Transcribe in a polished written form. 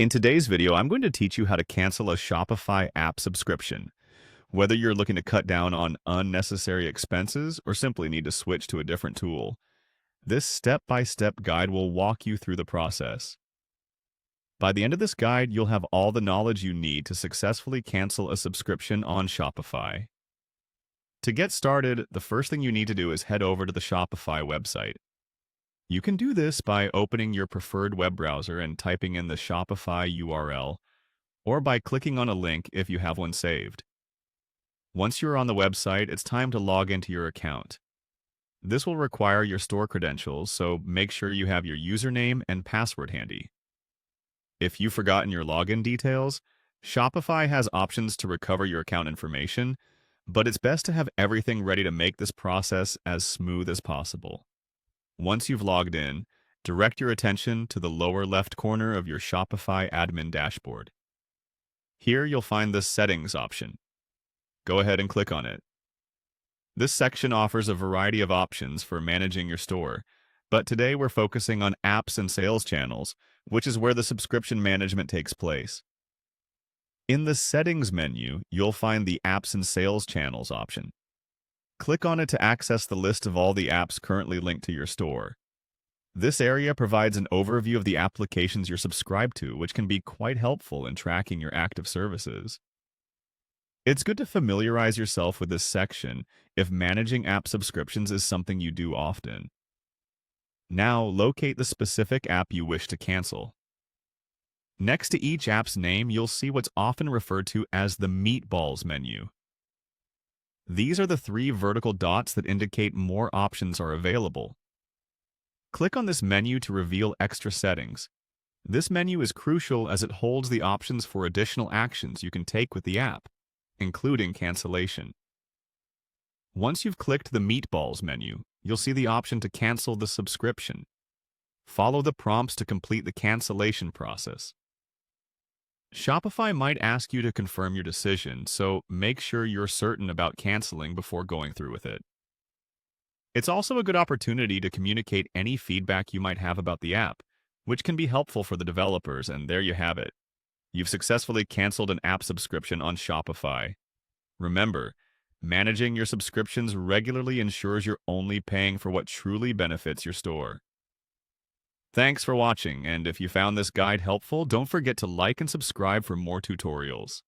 In today's video, I'm going to teach you how to cancel a Shopify app subscription. Whether you're looking to cut down on unnecessary expenses or simply need to switch to a different tool, this step-by-step guide will walk you through the process. By the end of this guide, you'll have all the knowledge you need to successfully cancel a subscription on Shopify. To get started, the first thing you need to do is head over to the Shopify website. You can do this by opening your preferred web browser and typing in the Shopify URL, or by clicking on a link if you have one saved. Once you're on the website, it's time to log into your account. This will require your store credentials, so make sure you have your username and password handy. If you've forgotten your login details, Shopify has options to recover your account information, but it's best to have everything ready to make this process as smooth as possible. Once you've logged in, direct your attention to the lower left corner of your Shopify admin dashboard. Here you'll find the Settings option. Go ahead and click on it. This section offers a variety of options for managing your store, but today we're focusing on apps and sales channels, which is where the subscription management takes place. In the Settings menu, you'll find the Apps and Sales Channels option. Click on it to access the list of all the apps currently linked to your store. This area provides an overview of the applications you're subscribed to, which can be quite helpful in tracking your active services. It's good to familiarize yourself with this section if managing app subscriptions is something you do often. Now, locate the specific app you wish to cancel. Next to each app's name, you'll see what's often referred to as the Meatballs menu. These are the three vertical dots that indicate more options are available. Click on this menu to reveal extra settings. This menu is crucial as it holds the options for additional actions you can take with the app, including cancellation. Once you've clicked the Meatballs menu, you'll see the option to cancel the subscription. Follow the prompts to complete the cancellation process. Shopify might ask you to confirm your decision, so make sure you're certain about canceling before going through with it. It's also a good opportunity to communicate any feedback you might have about the app, which can be helpful for the developers, and there you have it. You've successfully canceled an app subscription on Shopify. Remember, managing your subscriptions regularly ensures you're only paying for what truly benefits your store. Thanks for watching, and if you found this guide helpful, don't forget to like and subscribe for more tutorials.